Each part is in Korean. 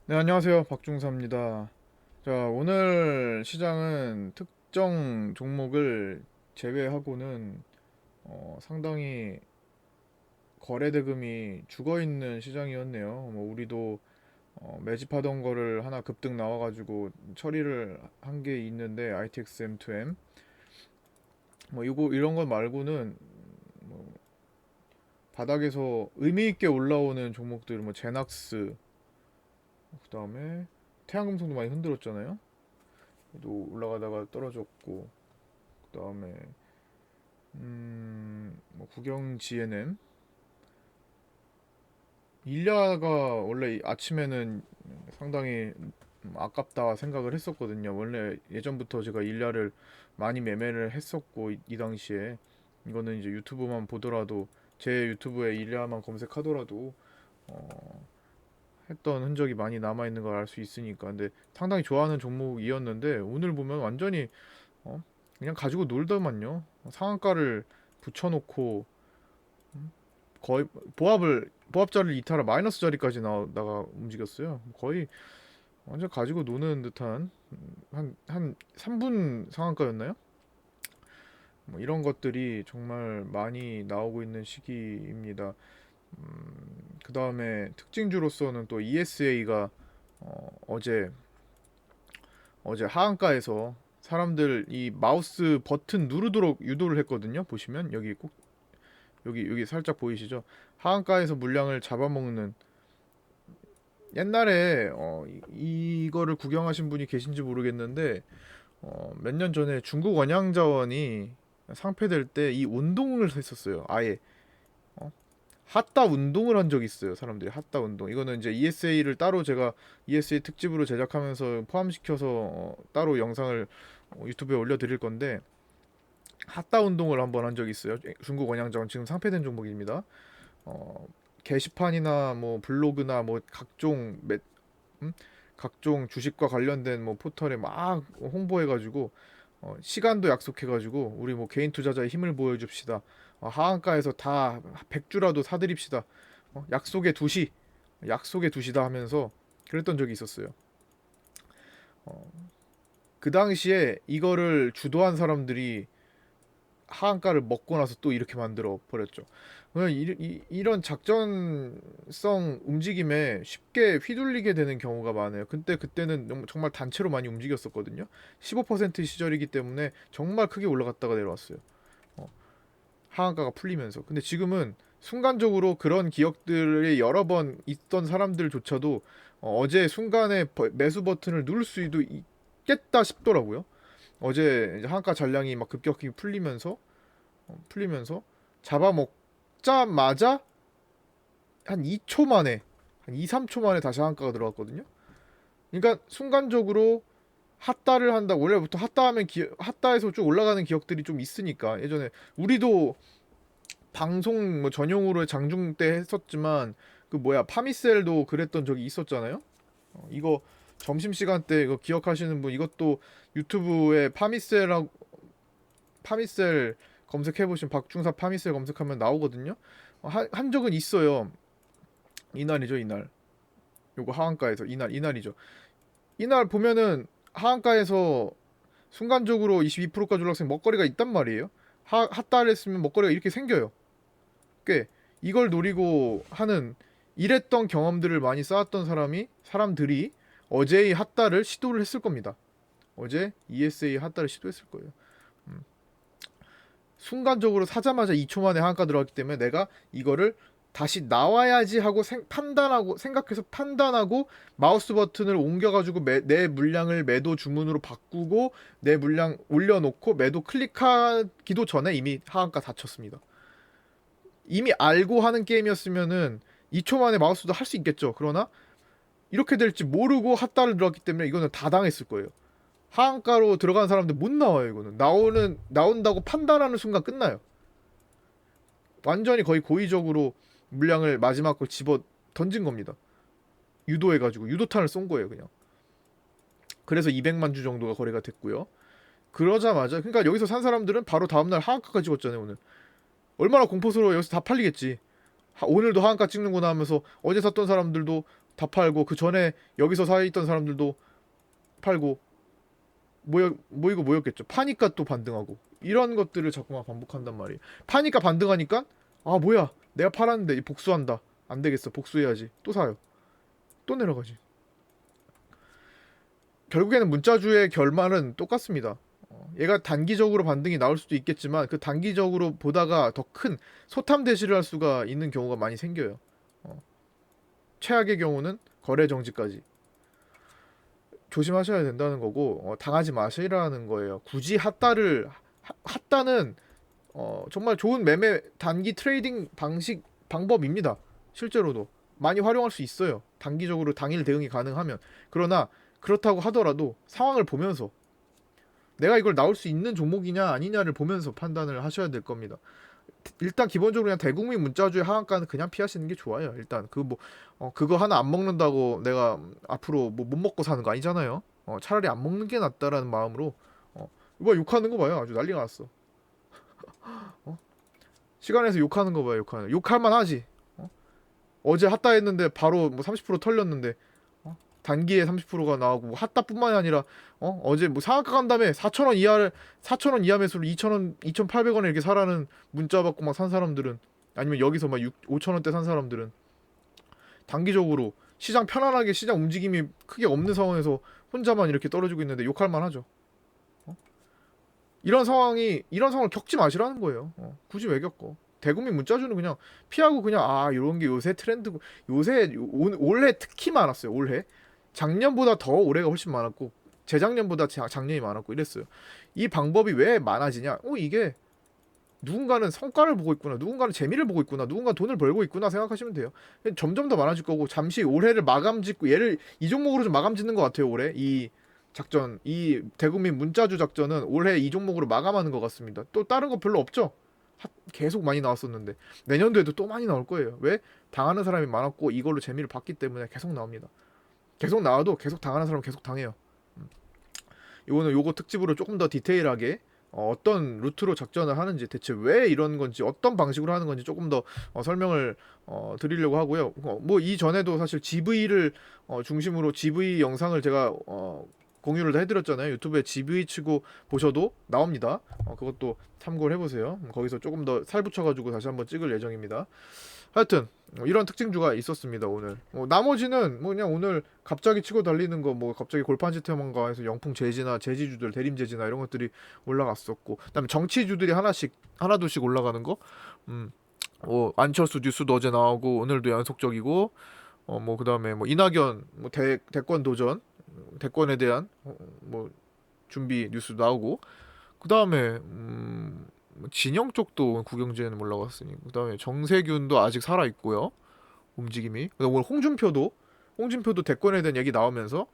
네, 안녕하세요. 박중사입니다. 자, 오늘 시장은 특정 종목을 제외하고는 상당히 거래 대금이 죽어 있는 시장이었네요. 뭐 우리도 매집하던 거를 하나 급등 나와가지고 처리를 한 게 있는데 ITX M2M 뭐 이거 이런 것 말고는 뭐 바닥에서 의미 있게 올라오는 종목들 뭐 제낙스 그다음에 태양금속도 많이 흔들었잖아요. 또 올라가다가 떨어졌고 그다음에 뭐 국영 GNM 일야가 원래 아침에는 상당히 아깝다 생각을 했었거든요. 원래 예전부터 제가 일야를 많이 매매를 했었고 이 당시에 이거는 이제 유튜브만 보더라도 제 유튜브에 일야만 검색하더라도 어, 했던 흔적이 많이 남아 있는 걸 알 수 있으니까. 근데 상당히 좋아하는 종목이었는데 오늘 보면 완전히 어? 그냥 가지고 놀더만요. 상한가를 붙여놓고 거의 보합자를 이탈한 마이너스 자리까지 나가 움직였어요. 거의 완전 가지고 노는 듯한 한 3분 상한가였나요? 뭐 이런 것들이 정말 많이 나오고 있는 시기입니다. 그 다음에 특징주로서는 또 ESA가 어제 하한가에서 사람들 이 마우스 버튼 누르도록 유도를 했거든요. 보시면 여기 꼭 여기 살짝 보이시죠? 하한가에서 물량을 잡아먹는 옛날에 이거를 구경하신 분이 계신지 모르겠는데 몇 년 전에 중국 원양자원이 상폐될 때 이 운동을 했었어요. 아예 핫다 운동을 한 적이 있어요. 사람들이 핫다 운동. 이거는 이제 ESA를 따로 제가 ESA 특집으로 제작하면서 포함시켜서 따로 영상을 유튜브에 올려드릴 건데 핫다 운동을 한번 한 적이 있어요. 중국 원양자원 지금 상폐된 종목입니다. 어, 게시판이나 뭐 블로그나 뭐 음? 각종 주식과 관련된 뭐 포털에 막 홍보해가지고 시간도 약속해가지고 우리 뭐 개인 투자자의 힘을 보여줍시다. 하한가에서 다 100주라도 사드립시다. 약속의 2시, 약속의 2시다 하면서 그랬던 적이 있었어요. 어, 그 당시에 이거를 주도한 사람들이 하한가를 먹고 나서 또 이렇게 만들어 버렸죠. 이런 작전성 움직임에 쉽게 휘둘리게 되는 경우가 많아요. 근데 그때는 정말 단체로 많이 움직였었거든요. 15% 시절이기 때문에 정말 크게 올라갔다가 내려왔어요. 어, 하한가가 풀리면서. 근데 지금은 순간적으로 그런 기억들이 여러 번 있던 사람들조차도 제 순간에 매수 버튼을 누를 수도 있겠다 싶더라고요. 어제 이제 하한가 잔량이 막 급격히 풀리면서 잡아먹자마자 한 2초 만에 한 2, 3초 만에 다시 한가가 들어갔거든요. 그러니까 순간적으로 핫다를 한다. 원래부터 핫다에서 쭉 올라가는 기억들이 좀 있으니까 예전에 우리도 방송 뭐 전용으로 장중 때 했었지만 그 뭐야 파미셀도 그랬던 적이 있었잖아요. 이거 점심시간 때 이거 기억하시는 분 이것도 유튜브에 파미셀 검색해보시면 박중사 파미셀 검색하면 나오거든요. 한 적은 있어요. 이날이죠, 이날. 요거 하한가에서 이날이죠. 이날 보면은 하한가에서 순간적으로 22%까지 올라서 먹거리가 있단 말이에요. 핫달 했으면 먹거리가 이렇게 생겨요. 꽤 이걸 노리고 하는 이랬던 경험들을 많이 쌓았던 사람들이 어제의 핫달을 시도를 했을 겁니다. 어제 ESA 핫달을 시도했을 거예요. 순간적으로 사자마자 2초 만에 한가 들어갔기 때문에 내가 이거를 다시 나와야지 하고 생각해서 판단하고 마우스 버튼을 옮겨가지고 내 물량을 매도 주문으로 바꾸고 내 물량 올려놓고 매도 클릭하기도 전에 이미 하한가 다쳤습니다. 이미 알고 하는 게임이었으면은 2초 만에 마우스도 할 수 있겠죠. 그러나 이렇게 될지 모르고 핫다를 들어갔기 때문에 이거는 다 당했을 거예요. 하한가로 들어간 사람들 못 나와요. 이거는 나온다고 판단하는 순간 끝나요. 완전히 거의 고의적으로 물량을 마지막 걸 집어 던진 겁니다. 유도해가지고 유도탄을 쏜 거예요, 그냥. 그래서 200만 주 정도가 거래가 됐고요. 그러자마자 그러니까 여기서 산 사람들은 바로 다음날 하한가까지 찍었잖아요, 오늘. 얼마나 공포스러워. 여기서 다 팔리겠지. 오늘도 하한가 찍는구나 하면서 어제 샀던 사람들도 다 팔고 그 전에 여기서 사 있던 사람들도 팔고 모이고 모였겠죠. 파니까 또 반등하고 이런 것들을 자꾸만 반복한단 말이에요. 파니까 반등하니까 아 뭐야 내가 팔았는데 복수한다. 안 되겠어 복수해야지. 또 사요. 또 내려가지. 결국에는 문자주의 결말은 똑같습니다. 얘가 단기적으로 반등이 나올 수도 있겠지만 그 단기적으로 보다가 더 큰 소탐 대시를 할 수가 있는 경우가 많이 생겨요. 최악의 경우는 거래 정지까지. 조심하셔야 된다는 거고 당하지 마시라는 거예요. 굳이 핫다는 정말 좋은 매매 단기 트레이딩 방법입니다. 실제로도 많이 활용할 수 있어요. 단기적으로 당일 대응이 가능하면. 그러나 그렇다고 하더라도 상황을 보면서 내가 이걸 나올 수 있는 종목이냐 아니냐를 보면서 판단을 하셔야 될 겁니다. 일단 기본적으로 그냥 대국민 문자주의 하한가는 그냥 피하시는 게 좋아요. 일단 그거 하나 안 먹는다고 내가 앞으로 뭐 못 먹고 사는 거 아니잖아요. 차라리 안 먹는 게 낫다라는 마음으로 이거 욕하는 거 봐요. 아주 난리가 났어. 시간에서 욕하는 거 봐요. 욕할 만하지. 어제 핫다 했는데 바로 뭐 30% 털렸는데 단기에 30%가 나오고 뭐 핫다뿐만이 아니라 어제 뭐 상한가 간 다음에 4,000원 이하 매수로 2,000원, 2,800원에 이렇게 사라는 문자 받고 막 산 사람들은 아니면 여기서 막 5,000원대 산 사람들은 단기적으로 시장 편안하게 시장 움직임이 크게 없는 상황에서 혼자만 이렇게 떨어지고 있는데 욕할 만하죠. 이런 상황을 겪지 마시라는 거예요. 굳이 왜 겪어? 대국민 문자주는 그냥 피하고 그냥 이런 게 요새 트렌드고 올해 특히 많았어요. 올해 작년보다 더 올해가 훨씬 많았고 재작년보다 작년이 많았고 이랬어요. 이 방법이 왜 많아지냐? 이게 누군가는 성과를 보고 있구나, 누군가는 재미를 보고 있구나, 누군가 돈을 벌고 있구나 생각하시면 돼요. 점점 더 많아질 거고 잠시 올해를 마감 짓고 얘를 이 종목으로 좀 마감 짓는 것 같아요. 올해 이 대국민 문자주 작전은 올해 이 종목으로 마감하는 것 같습니다. 또 다른 거 별로 없죠. 계속 많이 나왔었는데 내년도에도 또 많이 나올 거예요. 왜? 당하는 사람이 많았고 이걸로 재미를 봤기 때문에 계속 나옵니다. 계속 나와도 계속 당하는 사람은 계속 당해요. 이거는 요거 특집으로 조금 더 디테일하게 어떤 루트로 작전을 하는지 대체 왜 이런 건지 어떤 방식으로 하는 건지 조금 더 설명을 드리려고 하고요. 뭐 이전에도 사실 GV를 중심으로 GV 영상을 제가 공유를 해드렸잖아요. 유튜브에 GV 치고 보셔도 나옵니다. 그것도 참고를 해보세요. 거기서 조금 더 살 붙여가지고 다시 한번 찍을 예정입니다. 하여튼 이런 특징주가 있었습니다 오늘. 나머지는 뭐 그냥 오늘 갑자기 치고 달리는 거 뭐 갑자기 골판지 테마인가 해서 영풍 제지주들 대림제지나 이런 것들이 올라갔었고, 그다음에 정치주들이 하나둘씩 올라가는 거. 안철수 뉴스도 어제 나오고 오늘도 연속적이고, 뭐 그다음에 뭐 이낙연 뭐 대권 도전, 대권에 대한 뭐 준비 뉴스 나오고, 그다음에 진영 쪽도 국영재는 올라갔으니 그다음에 정세균도 아직 살아 있고요. 움직임이. 오늘 홍준표도 대권에 대한 얘기 나오면서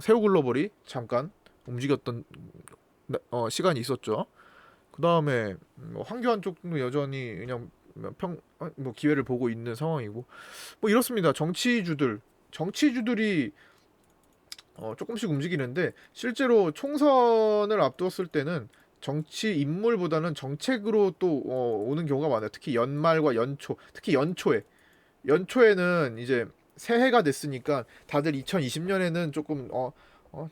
새우 글로벌이 잠깐 움직였던 시간이 있었죠. 그다음에 황교안 쪽도 여전히 그냥 뭐 기회를 보고 있는 상황이고 뭐 이렇습니다. 정치주들이 조금씩 움직이는데 실제로 총선을 앞두었을 때는 정치 인물보다는 정책으로 또 오는 경우가 많아요. 특히 연말과 특히 연초에는 이제 새해가 됐으니까 다들 2020년에는 조금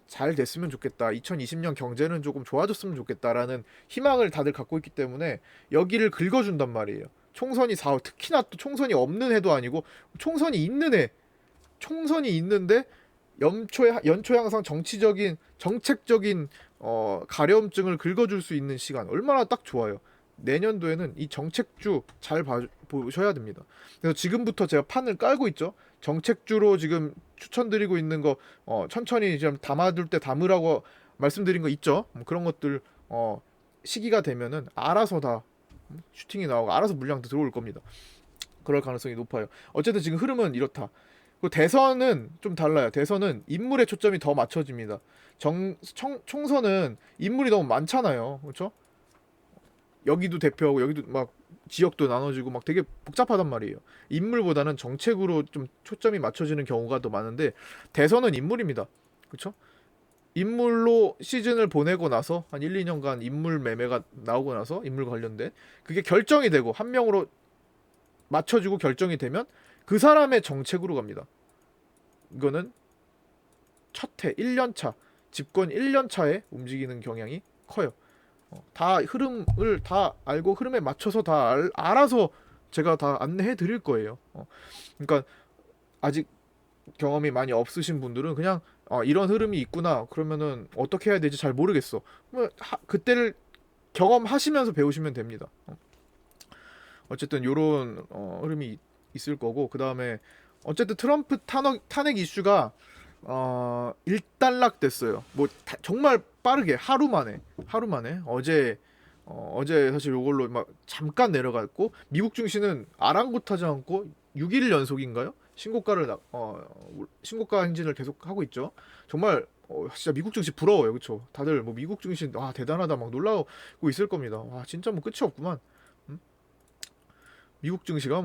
잘 됐으면 좋겠다. 2020년 경제는 조금 좋아졌으면 좋겠다라는 희망을 다들 갖고 있기 때문에 여기를 긁어준단 말이에요. 특히나 또 총선이 없는 해도 아니고 총선이 있는데 연초에 항상 정책적인 가려움증을 긁어줄 수 있는 시간 얼마나 딱 좋아요. 내년도에는 이 정책주 잘 보셔야 됩니다. 그래서 지금부터 제가 판을 깔고 있죠. 정책주로 지금 추천드리고 있는 거 천천히 좀 담아둘 때 담으라고 말씀드린 거 있죠. 뭐 그런 것들 시기가 되면은 알아서 다 슈팅이 나오고 알아서 물량도 들어올 겁니다. 그럴 가능성이 높아요. 어쨌든 지금 흐름은 이렇다. 그 대선은 좀 달라요. 대선은 인물에 초점이 더 맞춰집니다. 총선은 인물이 너무 많잖아요. 그렇죠? 여기도 대표하고 여기도 막 지역도 나눠지고 막 되게 복잡하단 말이에요. 인물보다는 정책으로 좀 초점이 맞춰지는 경우가 더 많은데 대선은 인물입니다. 그렇죠? 인물로 시즌을 보내고 나서 한 1, 2년간 인물 매매가 나오고 나서 인물 관련된 그게 결정이 되고 한 명으로 맞춰지고 결정이 되면 그 사람의 정책으로 갑니다. 이거는 첫해 1년차 집권 1년차에 움직이는 경향이 커요. 다 흐름을 다 알고 흐름에 맞춰서 다 알아서 제가 다 안내해 드릴 거예요. 그러니까 아직 경험이 많이 없으신 분들은 그냥 이런 흐름이 있구나 그러면은 어떻게 해야 되지 잘 모르겠어. 그때를 경험하시면서 배우시면 됩니다. 어쨌든 요런 흐름이 있을 거고, 그 다음에 어쨌든 트럼프 탄핵 이슈가 일단락됐어요. 뭐 정말 빠르게 하루 만에 어제 사실 요걸로 막 잠깐 내려갔고, 미국 증시는 아랑곳하지 않고 6일 연속인가요? 신고가 행진을 계속 하고 있죠. 정말 진짜 미국 증시 부러워요, 그렇죠? 다들 뭐 미국 증시 대단하다 막 놀라고 있을 겁니다. 와 진짜 뭐 끝이 없구만. 음? 미국 증시가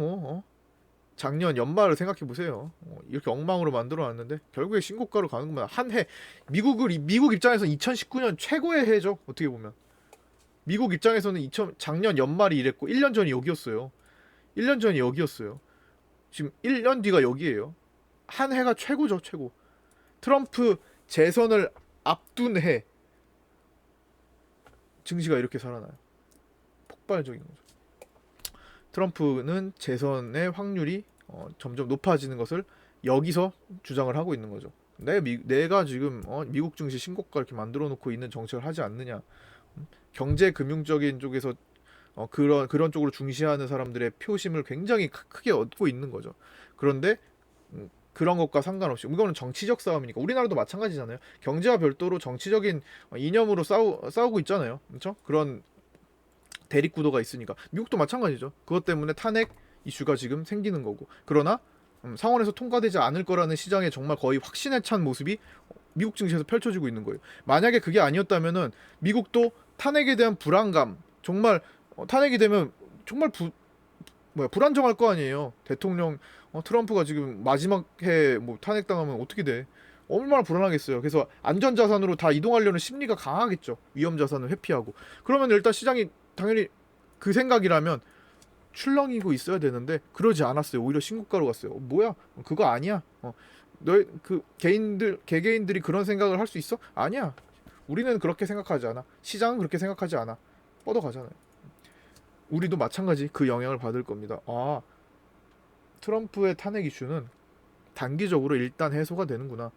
작년 연말을 생각해 보세요. 이렇게 엉망으로 만들어 놨는데 결국에 신고가로 가는구만. 한 해 미국 입장에서 2019년 최고의 해죠. 어떻게 보면 미국 입장에서는 작년 연말이 이랬고 1년 전이 여기였어요. 1년 전이 여기였어요. 지금 1년 뒤가 여기예요. 한 해가 최고죠, 최고. 트럼프 재선을 앞둔 해 증시가 이렇게 살아나요. 폭발적인 거죠. 트럼프는 재선의 확률이 점점 높아지는 것을 여기서 주장을 하고 있는 거죠. 내가 지금 미국 증시 신고가 이렇게 만들어 놓고 있는 정책을 하지 않느냐. 경제 금융적인 쪽에서 그런 쪽으로 중시하는 사람들의 표심을 굉장히 크게 얻고 있는 거죠. 그런데 그런 것과 상관없이 이거는 정치적 싸움이니까 우리나라도 마찬가지잖아요. 경제와 별도로 정치적인 이념으로 싸우고 있잖아요. 그렇죠? 그런 대립구도가 있으니까 미국도 마찬가지죠. 그것 때문에 탄핵 이슈가 지금 생기는 거고. 그러나 상원에서 통과되지 않을 거라는 시장에 정말 거의 확신에 찬 모습이 미국 증시에서 펼쳐지고 있는 거예요. 만약에 그게 아니었다면은 미국도 탄핵에 대한 불안감, 정말 탄핵이 되면 정말 불안정할 거 아니에요. 대통령 트럼프가 지금 마지막 해 탄핵당하면 어떻게 돼? 얼마나 불안하겠어요. 그래서 안전자산으로 다 이동하려는 심리가 강하겠죠. 위험자산을 회피하고. 그러면 일단 시장이 당연히 그 생각이라면 출렁이고 있어야 되는데 그러지 않았어요. 오히려 신고가로 갔어요. 뭐야? 그거 아니야. 너희 그 개개인들이 그런 생각을 할 수 있어? 아니야. 우리는 그렇게 생각하지 않아. 시장은 그렇게 생각하지 않아. 뻗어가잖아요. 우리도 마찬가지 그 영향을 받을 겁니다. 트럼프의 탄핵 이슈는 단기적으로 일단 해소가 되는구나.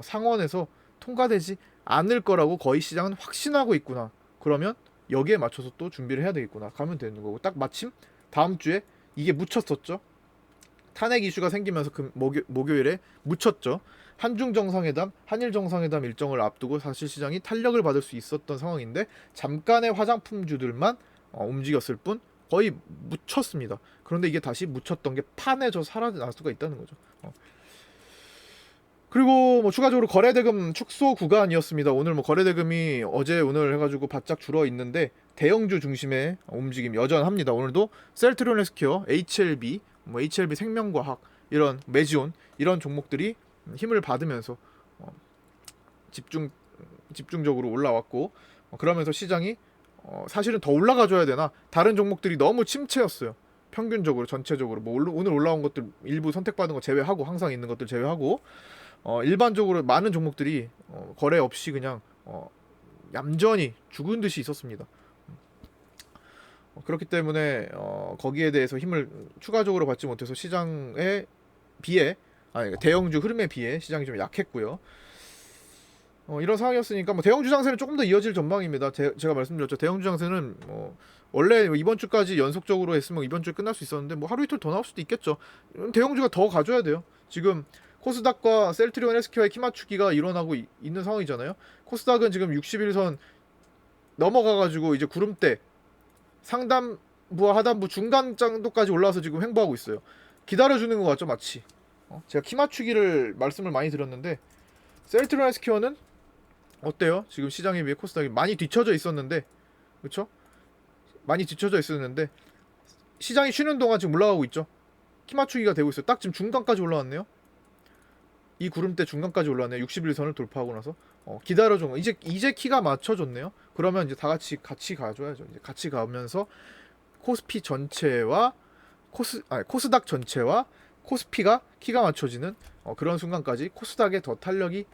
상원에서 통과되지 않을 거라고 거의 시장은 확신하고 있구나. 그러면 여기에 맞춰서 또 준비를 해야 되겠구나. 가면 되는 거고. 딱 마침 다음 주에 이게 묻혔었죠. 탄핵 이슈가 생기면서 목요일에 묻혔죠. 한중 정상회담, 한일 정상회담 일정을 앞두고 사실 시장이 탄력을 받을 수 있었던 상황인데 잠깐의 화장품주들만 움직였을 뿐 거의 묻혔습니다. 그런데 이게 다시 묻혔던 게 판에져 사라질 수가 있다는 거죠. 그리고 추가적으로 거래대금 축소 구간이었습니다. 오늘 거래대금이 어제 오늘 해가지고 바짝 줄어 있는데 대형주 중심의 움직임 여전합니다. 오늘도 셀트리온 헬스케어, HLB, HLB 생명과학 이런 메지온 이런 종목들이 힘을 받으면서 집중적으로 올라왔고 그러면서 시장이 사실은 더 올라가줘야 되나 다른 종목들이 너무 침체였어요. 평균적으로 전체적으로 오늘 올라온 것들 일부 선택받은 거 제외하고 항상 있는 것들 제외하고 일반적으로 많은 종목들이 거래 없이 그냥 얌전히 죽은 듯이 있었습니다. 그렇기 때문에 거기에 대해서 힘을 추가적으로 받지 못해서 시장에 비해 대형주 흐름에 비해 시장이 좀 약했고요. 이런 상황이었으니까 대형주 장세는 조금 더 이어질 전망입니다. 제가 말씀드렸죠. 대형주 장세는 원래 이번 주까지 연속적으로 했으면 이번 주에 끝날 수 있었는데 하루 이틀 더 나올 수도 있겠죠. 대형주가 더 가져야 돼요. 지금 코스닥과 셀트리온 헬스케어의 키 맞추기가 일어나고 있는 상황이잖아요. 코스닥은 지금 61선 넘어가가지고 이제 구름대 상단부와 하단부 중간 정도까지 올라와서 지금 횡보하고 있어요. 기다려주는 것 같죠, 마치. 제가 키 맞추기를 말씀을 많이 드렸는데 셀트리온 헬스케어는 어때요? 지금 시장에 비해 코스닥이 많이 뒤쳐져 있었는데, 그렇죠? 많이 뒤쳐져 있었는데 시장이 쉬는 동안 지금 올라가고 있죠. 키 맞추기가 되고 있어요. 딱 지금 중간까지 올라왔네요. 이 구름대 중간까지 올라왔네요. 61선을 돌파하고 나서 기다려준 거. 이제 키가 맞춰졌네요. 그러면 이제 다 같이 가줘야죠. 이제 같이 가면서 코스피 전체와 코스닥 전체와 코스피가 키가 맞춰지는 그런 순간까지 코스닥에 더 탄력이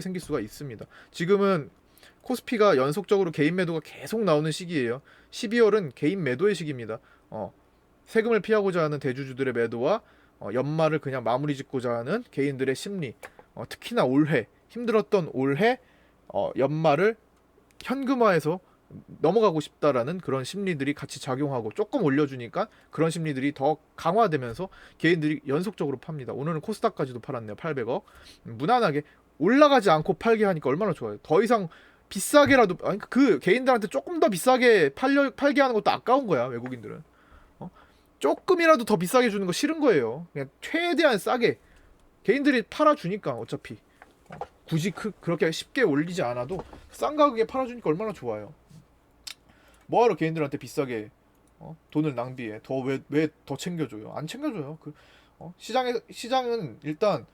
생길 수가 있습니다. 지금은 코스피가 연속적으로 개인 매도가 계속 나오는 시기예요. 12월은 개인 매도의 시기입니다. 세금을 피하고자 하는 대주주들의 매도와 연말을 그냥 마무리 짓고자 하는 개인들의 심리, 특히나 올해 힘들었던 올해 연말을 현금화해서 넘어가고 싶다라는 그런 심리들이 같이 작용하고 조금 올려주니까 그런 심리들이 더 강화되면서 개인들이 연속적으로 팝니다. 오늘은 코스닥까지도 팔았네요. 800억. 무난하게 올라가지 않고 팔게 하니까 얼마나 좋아요. 더 이상 비싸게라도, 아니 그 개인들한테 조금 더 비싸게 팔게 하는 것도 아까운 거야. 외국인들은 조금이라도 더 비싸게 주는 거 싫은 거예요. 그냥 최대한 싸게 개인들이 팔아주니까 어차피 굳이 그렇게 쉽게 올리지 않아도 싼 가격에 팔아주니까 얼마나 좋아요. 뭐하러 개인들한테 비싸게 돈을 낭비해. 왜 더 챙겨줘요? 안 챙겨줘요. 시장은 일단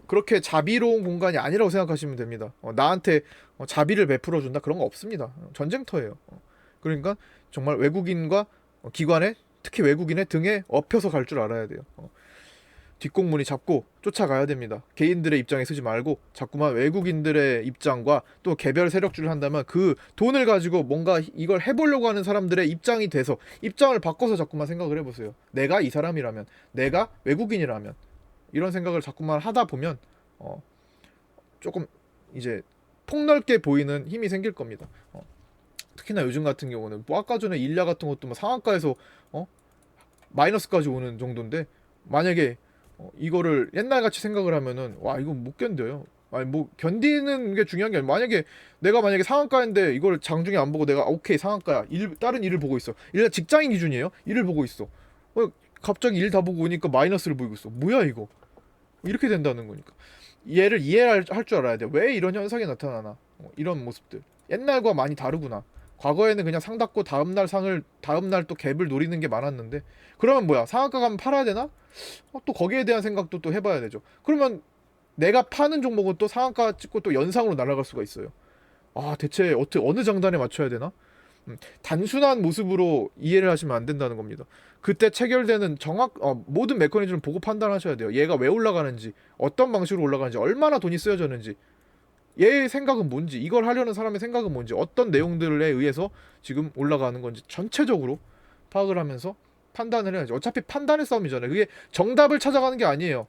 그렇게 자비로운 공간이 아니라고 생각하시면 됩니다. 나한테 자비를 베풀어 준다 그런 거 없습니다. 전쟁터예요. 그러니까 정말 외국인과 기관에, 특히 외국인의 등에 업혀서 갈 줄 알아야 돼요. 뒷공문이 잡고 쫓아가야 됩니다. 개인들의 입장에 서지 말고 자꾸만 외국인들의 입장과 또 개별 세력주를 한다면 그 돈을 가지고 뭔가 이걸 해보려고 하는 사람들의 입장이 돼서 입장을 바꿔서 자꾸만 생각을 해보세요. 내가 이 사람이라면, 내가 외국인이라면, 이런 생각을 자꾸만 하다 보면 조금 이제 폭넓게 보이는 힘이 생길 겁니다. 특히나 요즘 같은 경우는 뭐 아까 전에 일야 같은 것도 뭐 상한가에서 마이너스까지 오는 정도인데, 만약에 이거를 옛날같이 생각을 하면은 와 이거 못 견뎌요. 아니 뭐 견디는 게 중요한 게 아니라, 만약에 상한가인데 이걸 장중에 안 보고 내가 오케이 상한가야, 다른 일을 보고 있어. 일단 직장인 기준이에요. 일을 보고 있어. 갑자기 일 다 보고 오니까 마이너스를 보이고 있어. 뭐야 이거. 이렇게 된다는 거니까 얘를 이해할 줄 알아야 돼. 왜 이런 현상이 나타나나. 이런 모습들 옛날과 많이 다르구나. 과거에는 그냥 상 닫고 다음날 또 갭을 노리는 게 많았는데, 그러면 뭐야, 상한가 가면 팔아야 되나? 또 거기에 대한 생각도 또 해봐야 되죠. 그러면 내가 파는 종목은 또 상한가 찍고 또 연상으로 날아갈 수가 있어요. 대체 어느 장단에 맞춰야 되나? 단순한 모습으로 이해를 하시면 안 된다는 겁니다. 그때 체결되는 모든 메커니즘을 보고 판단하셔야 돼요. 얘가 왜 올라가는지, 어떤 방식으로 올라가는지, 얼마나 돈이 쓰여졌는지, 얘의 생각은 뭔지, 이걸 하려는 사람의 생각은 뭔지, 어떤 내용들에 의해서 지금 올라가는 건지 전체적으로 파악을 하면서 판단을 해야지. 어차피 판단의 싸움이잖아요. 그게 정답을 찾아가는 게 아니에요.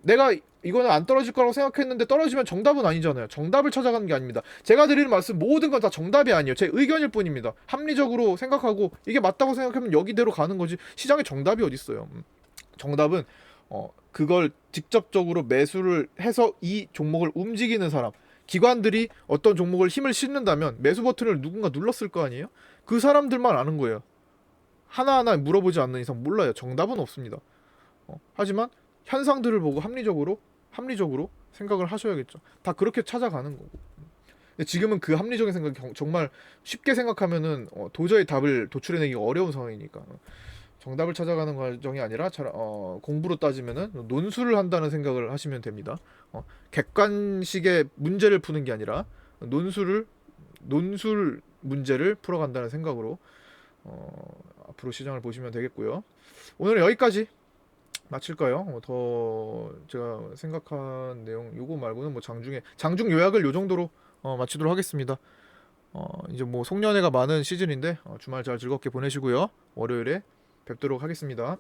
내가 이거는 안 떨어질 거라고 생각했는데 떨어지면 정답은 아니잖아요. 정답을 찾아가는 게 아닙니다. 제가 드리는 말씀 모든 건 다 정답이 아니에요. 제 의견일 뿐입니다. 합리적으로 생각하고 이게 맞다고 생각하면 여기대로 가는 거지, 시장에 정답이 어디 있어요. 정답은 그걸 직접적으로 매수를 해서 이 종목을 움직이는 사람, 기관들이 어떤 종목을 힘을 싣는다면 매수 버튼을 누군가 눌렀을 거 아니에요? 그 사람들만 아는 거예요. 하나하나 물어보지 않는 이상 몰라요. 정답은 없습니다. 하지만 현상들을 보고 합리적으로 생각을 하셔야겠죠. 다 그렇게 찾아가는 거고. 근데 지금은 그 합리적인 생각이 정말 쉽게 생각하면은 도저히 답을 도출해내기가 어려운 상황이니까 정답을 찾아가는 과정이 아니라 공부로 따지면은 논술을 한다는 생각을 하시면 됩니다. 객관식의 문제를 푸는 게 아니라 논술 문제를 풀어간다는 생각으로 앞으로 시장을 보시면 되겠고요. 오늘은 여기까지 마칠까요? 더 제가 생각한 내용 요거 말고는 뭐 장중 요약을 요 정도로 마치도록 하겠습니다. 이제 뭐 송년회가 많은 시즌인데 주말 잘 즐겁게 보내시고요. 월요일에 뵙도록 하겠습니다.